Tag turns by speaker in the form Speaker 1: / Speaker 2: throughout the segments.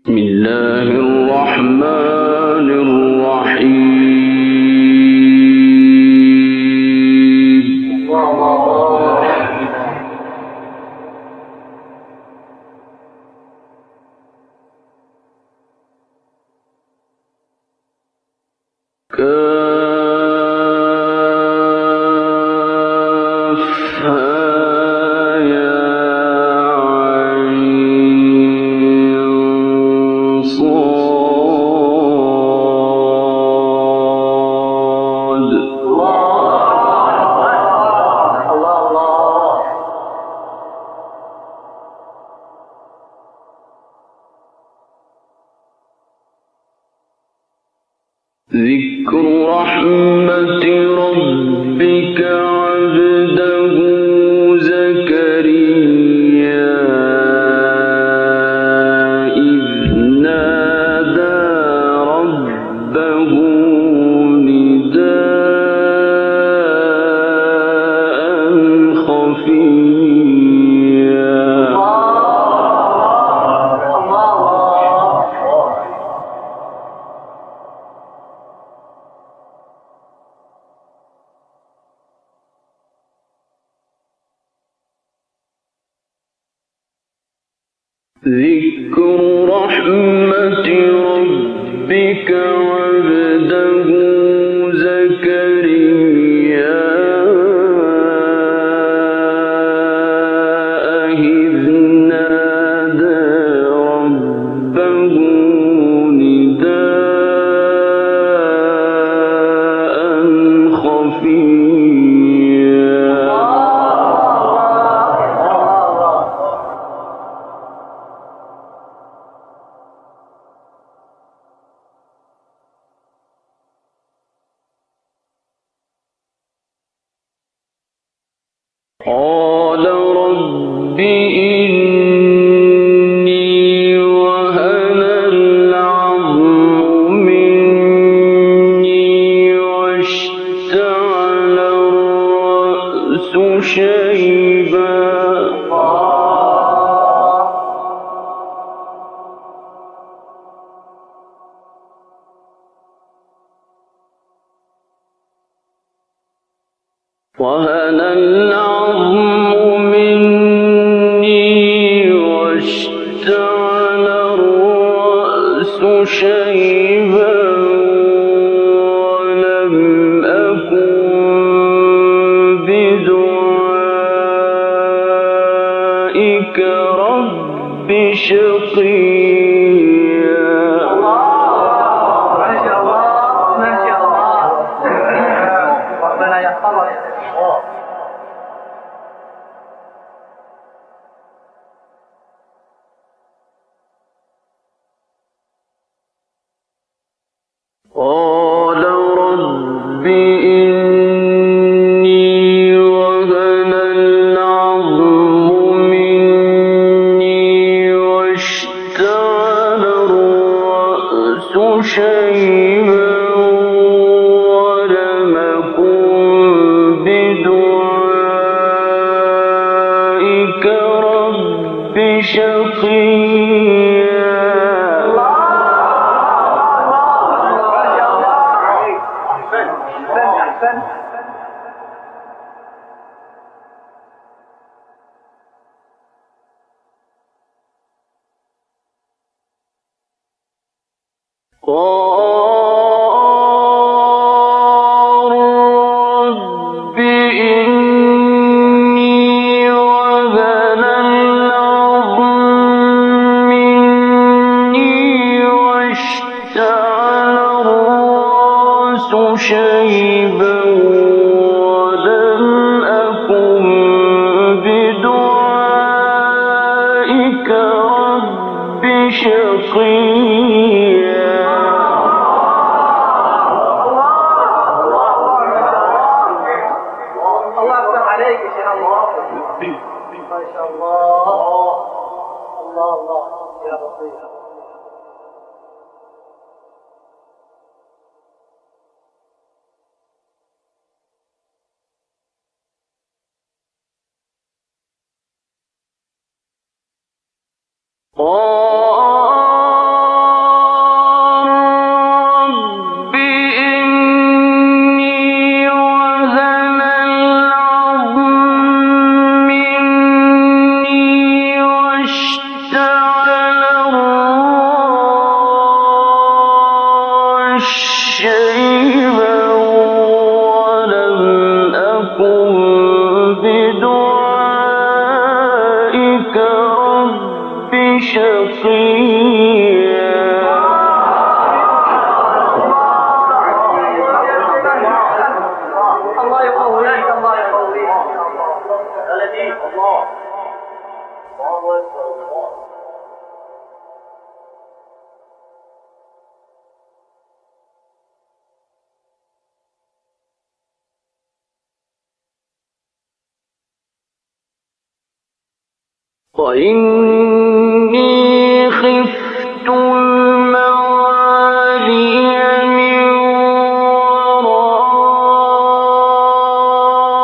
Speaker 1: بسم الله الرحمن الرحيم. ذكر رحمة ربك عبده زكريا إذ نادى ربه نداء خفيا. ذكر رحمة ربك عبده زكريا إذ نادى ربه نداء خفيا. قال رب إني وهن العظم مني واشتعل الرأس شيبا. وهن العظم مني واشتعل الرأس شيبا ولم أكن بدعائك رب شقيا. قال رب إني وهن العظم مني واشتعل الرأس شيبا ولم أكن بدعائك رب شقيا. قال رب إني وهن العظم مني واشتعل الرأس شيبا ولم أكن بدعائك رب شقيا.
Speaker 2: الله يفتح عليك يا شيخ. الله ما شاء الله. الله الله يا لطيف.
Speaker 1: قال وإني خفت الموالي من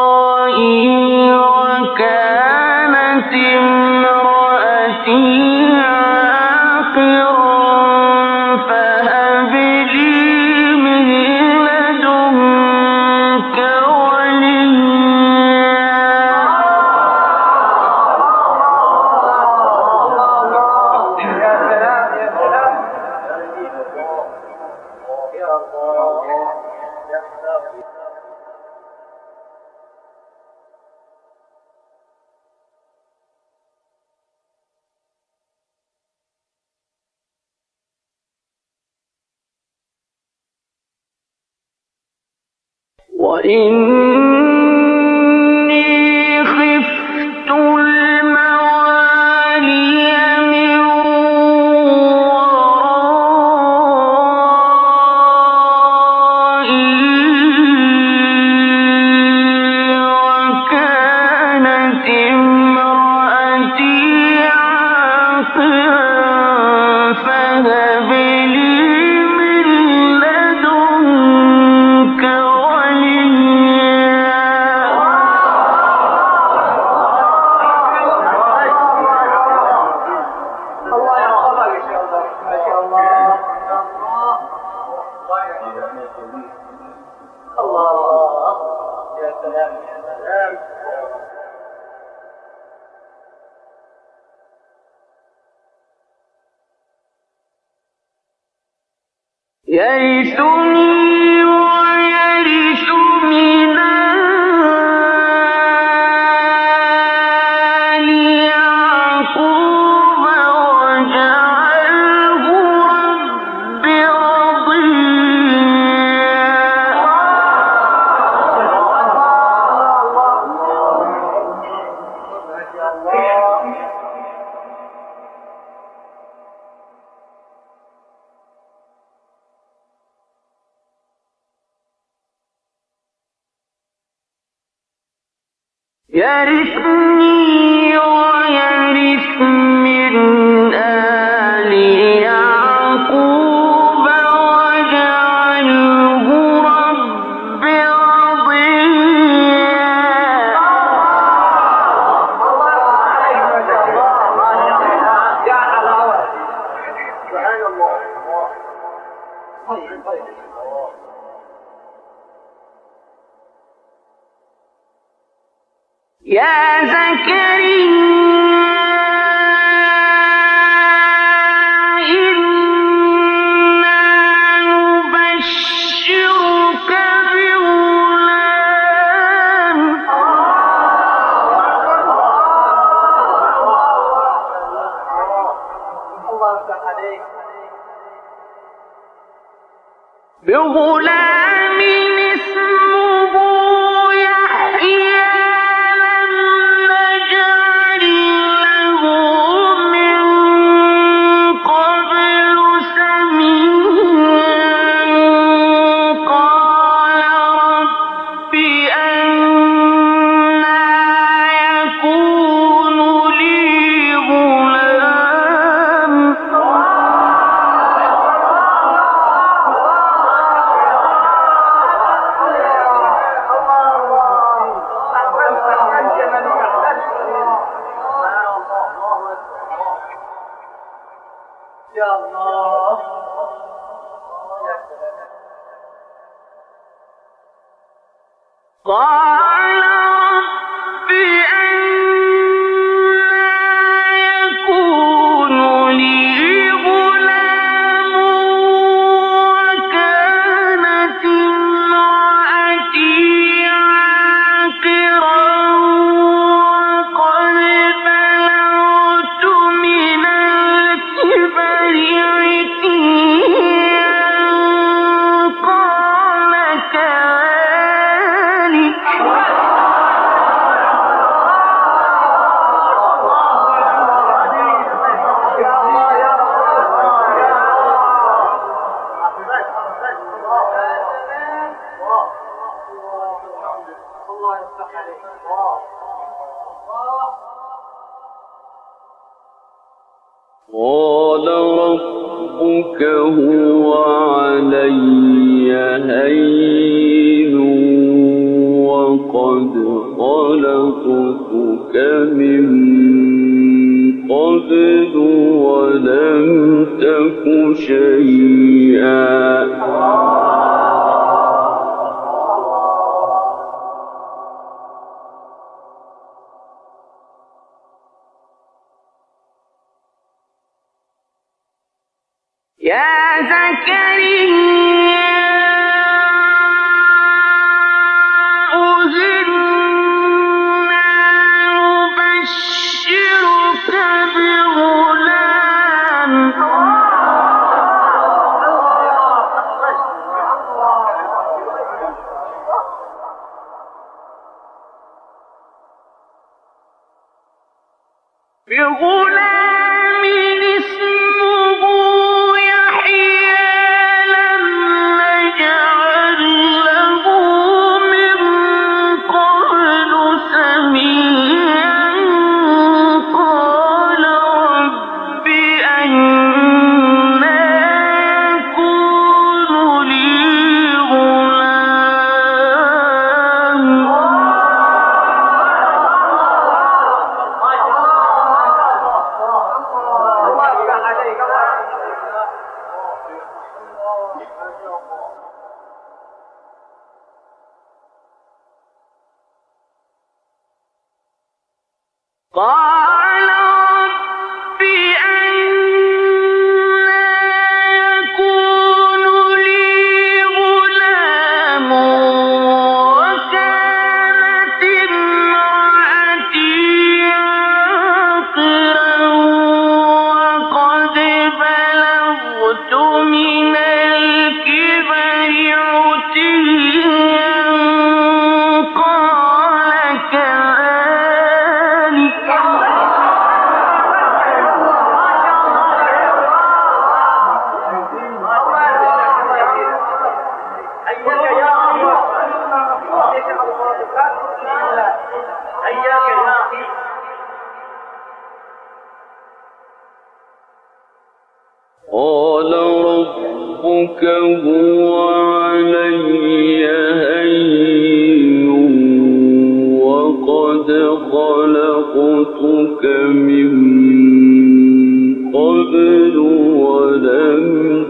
Speaker 1: ورائي وكانت امرأتي عاقرا فهب لي من لدنك وإني خفت الموالي من ورائي وكانت امرأتي عاقرا فهب لي من لدنك يرثني ويرث من آل يعقوب واجعله رب رضيا. يرثني ويرث من آل يعقوب واجعله رب رضيا. يا زكريا إنا نبشرك بغلام اسمه يحيى لم نجعل له من قبل سميا قال رب أنى يكون لي غلام قال رب أنى يكون لي غلام وكانت امرأتي عاقرا وقد بلغت من الكبر عتيا قال كذلك
Speaker 3: ربك هو علي هين وقد خلقتك من قبل ولم تك شيئا.
Speaker 1: يا زكريا إنا نبشرك بغلام اسمه يحيى لم نجعل له من قبل سميا قال رب أنى يكون لي غلام قال رب أنى يكون لي غلام وكانت امرأتي عاقرا وقد بلغت من الكبر عتيا قال كذلك
Speaker 3: قال ربك هو علي هين وقد خلقتك من قبل ولم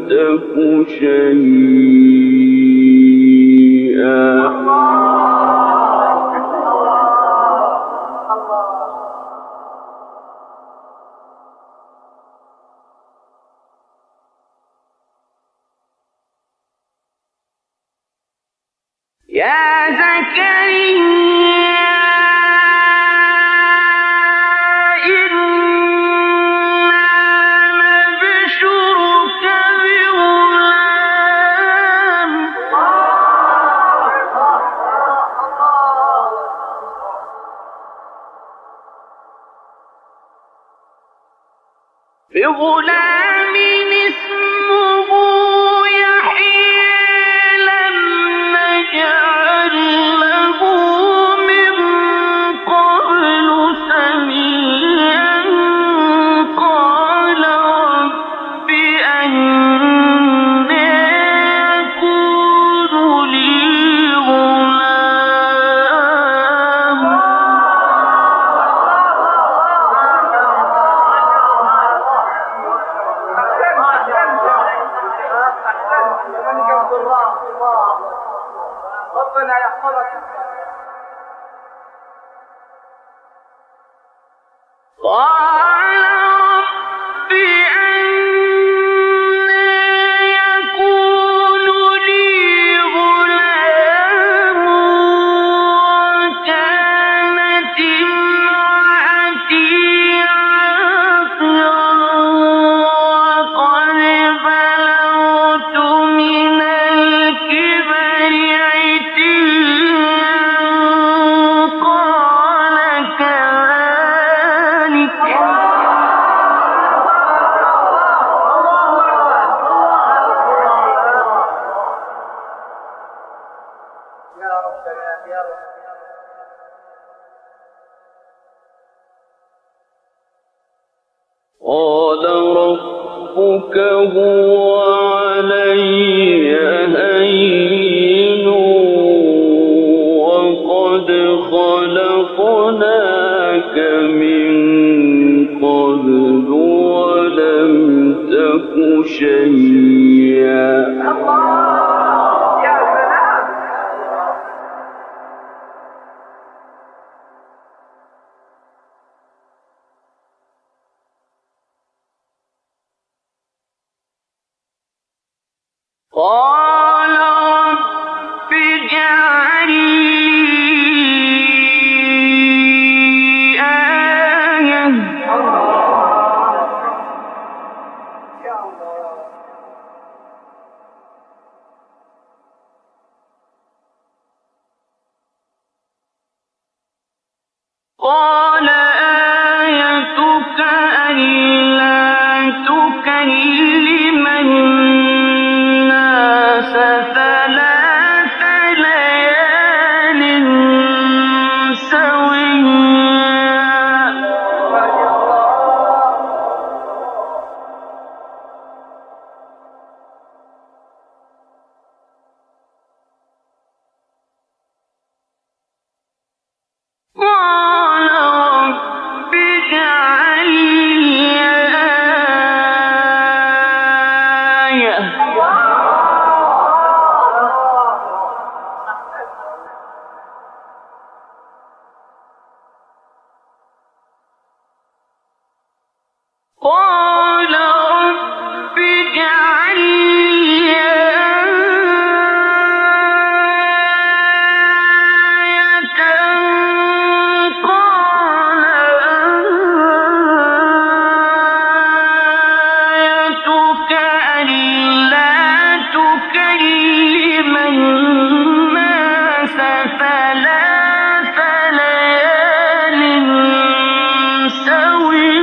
Speaker 3: تك شيئا.
Speaker 1: يا زكريا إنا نبشرك بغلام اسمه يحيى لم نجعل له من قبل سميا قال رب أنى يكون لي غلام
Speaker 2: ربنا يحفظك.
Speaker 1: قال رب أنى يكون لي غلام وكانت امرأتي عاقرا وقد بلغت من الكبر عتيا
Speaker 3: هو علي هين وقد خلقناك من قبل ولم تك شيئا.
Speaker 1: قال رب اجعل لي آية قال آيتك ألا تكلم الناس ثلاث ليال سويا. قال رب اجعل لي آية قال رب اجعل لي آية قال آيتك ألا تكلم الناس ثلاث ليال سويا.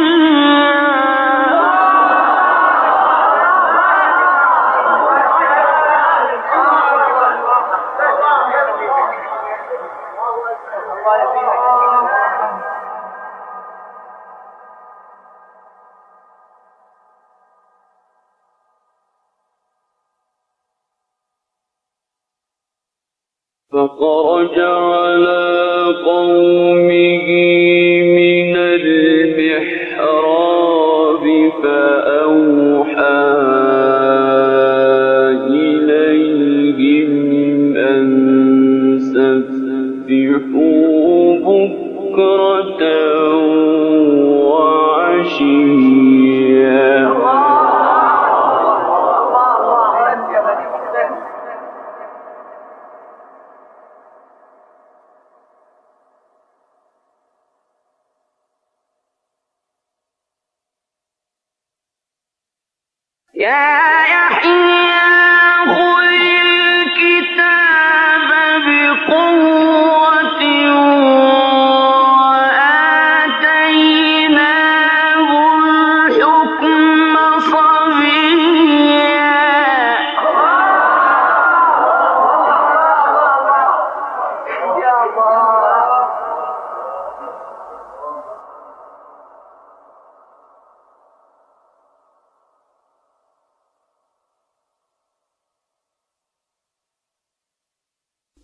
Speaker 3: فخرج على قومه من المحراب فأوحى إليهم أن سبحوا بكرة وعشيا.
Speaker 1: يا يحيى خذ الكتاب بقوة وآتيناه الحكم صبيا.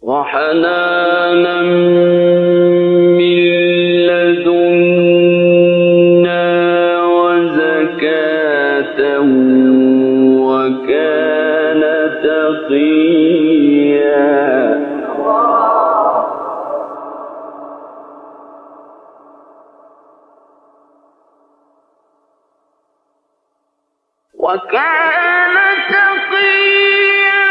Speaker 3: وحنانا من لدنا وزكاة وكان تقيا.
Speaker 1: وكان تقيا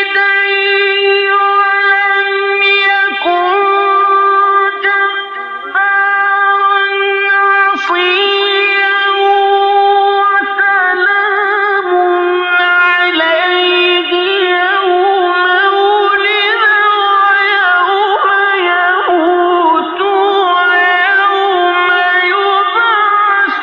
Speaker 1: بوالديه ولم يكن جبارا عصيا. وسلام عليه يوم ولد ويوم يموت ويوم يبعث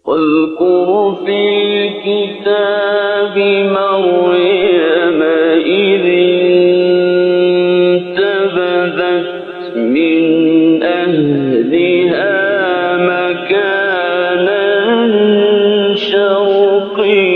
Speaker 3: واذكر في الكتاب مريم إذ انتبذت من أهلها مكانا شرقيا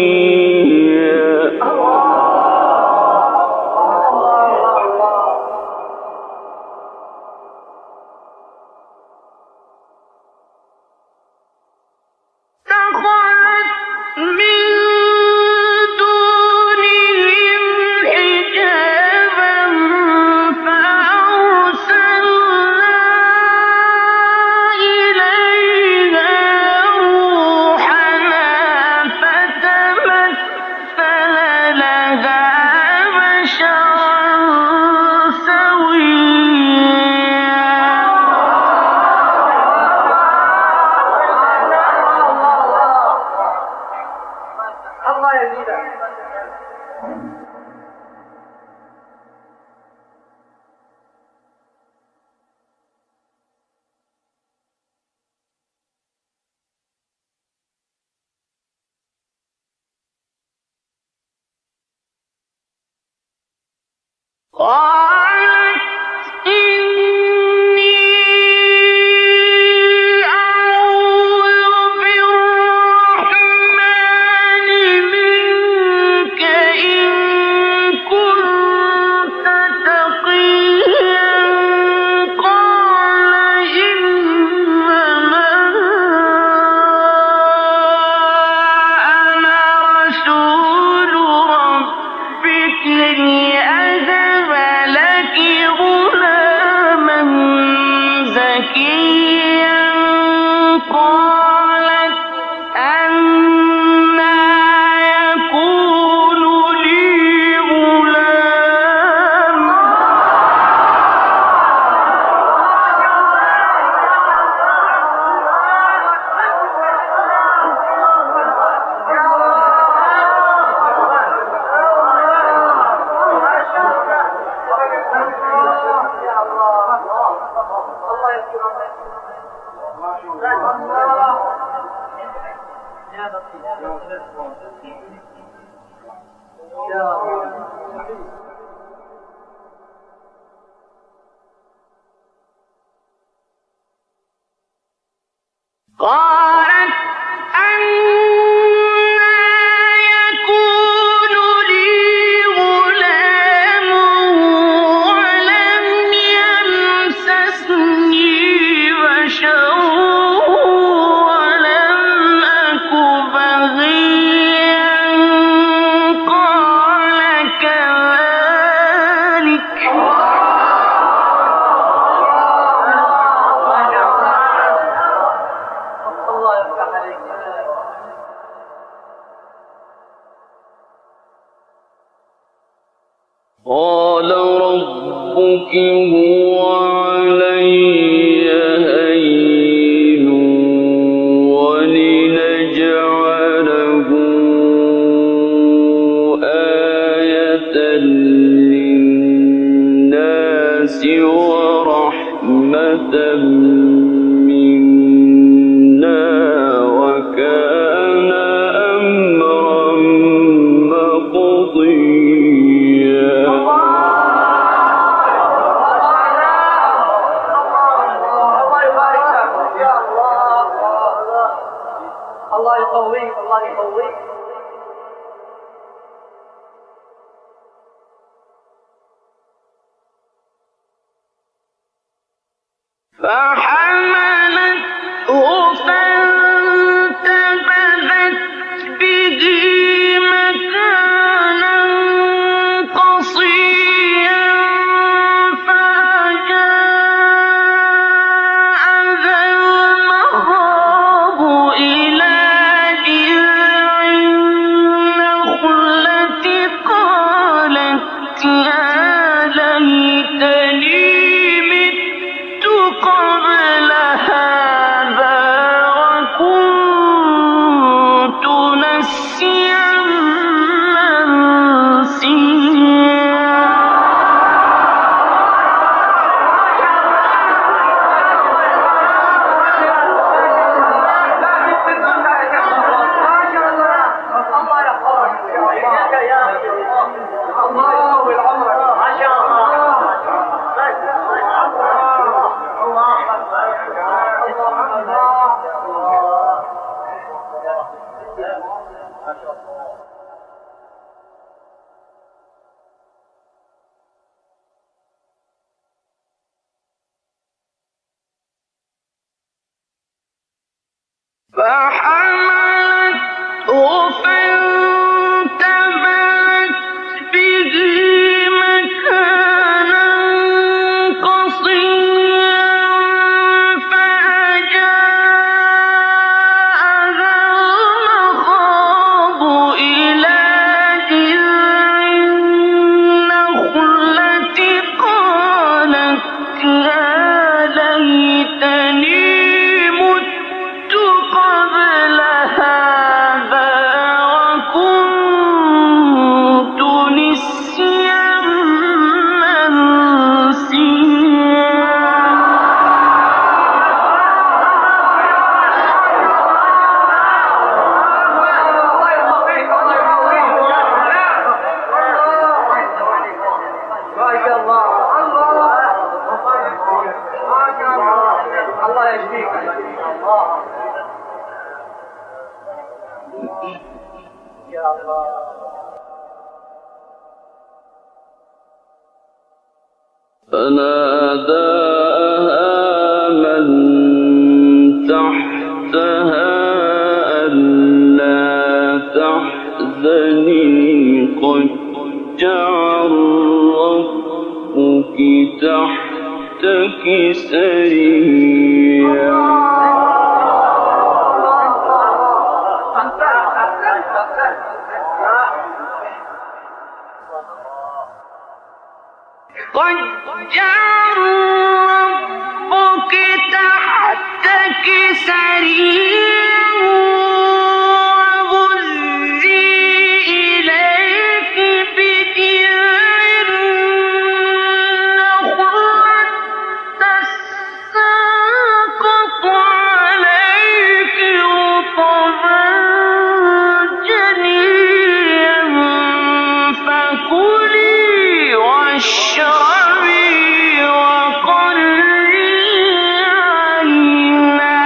Speaker 1: دخلت من دونهم حجابا فأرسلنا إليها روحنا فتمثل لها بشرا سويا
Speaker 2: الله يزيدك.
Speaker 1: قالت إني أعوذ بالرحمن منك إن كنت تقيا قال إنما أنا رسول ربك لأهب لك غلاما زكيا قالت أنى يكون لي غلام قالت أنى يكون لي غلام ولم يمسسني بشر ولم أك بغيا قال كذلك
Speaker 2: الله يفتح عليك.
Speaker 3: قال ربك هو علي هين ولنجعله آية للناس ورحمة منا وكان أمرا مقضيا
Speaker 2: الله يبارك لك يا الله. الله يقويك. الله يقويك.
Speaker 1: فحملته فانتبذت به مكانا قصيا فجاءها المخاض إلى جذع النخلة قالت يا ليتني مت قبل فحملته فانتبذت به مكانا قصيا فأجاءها المخاض إلى جذع النخلة قالت يا ليتني مت قبل هذا وكنت نسيا منسيا
Speaker 2: الله يجزيك يا الله.
Speaker 3: فناداها من تحتها ألا تحزني قد جعل ربك تحتك سريا
Speaker 1: قد جعل ربك تحتك سريا وهزي إليك بجذع النخلة تساقط عليك رطبا جنيا فكلي واشربي وقري عينا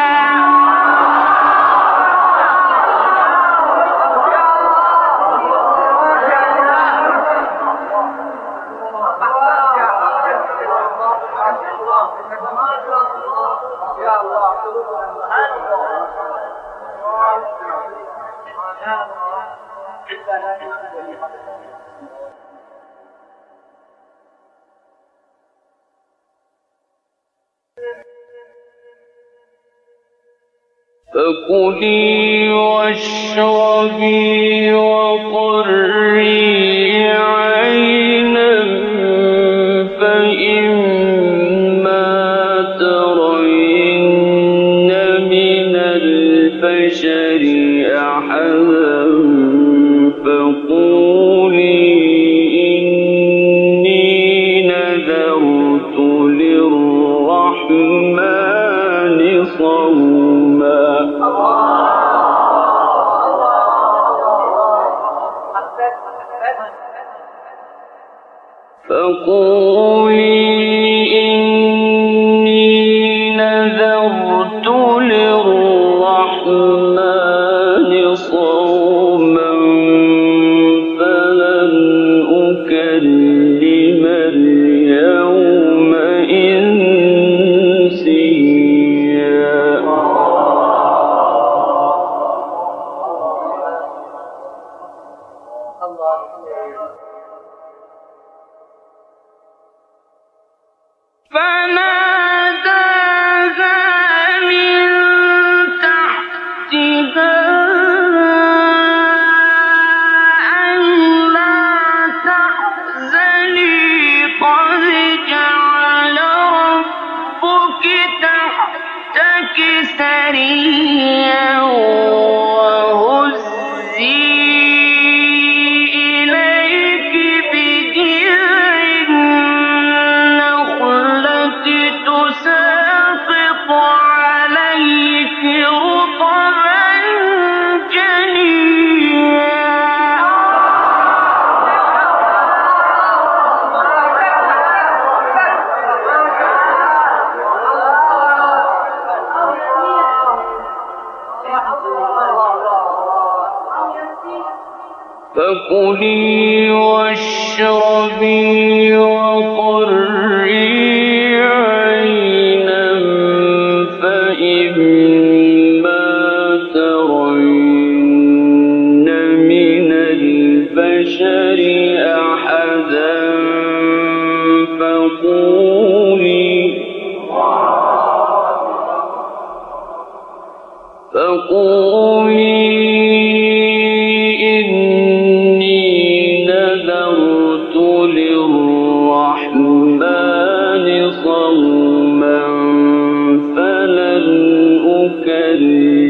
Speaker 2: يا الله.
Speaker 3: فكلي واشربي وقري عينا فإما ترين من البشر أحدا فقولي إني نذرت للرحمن صوما فقولي إني نذرت للرحمن صوما فلن أكلم اليوم إنسيا
Speaker 2: الله.
Speaker 3: فكلي واشربي وقري عينا فإما ترين من البشر أحدا فقولي إني نذرت للرحمن صوما فلن أكلم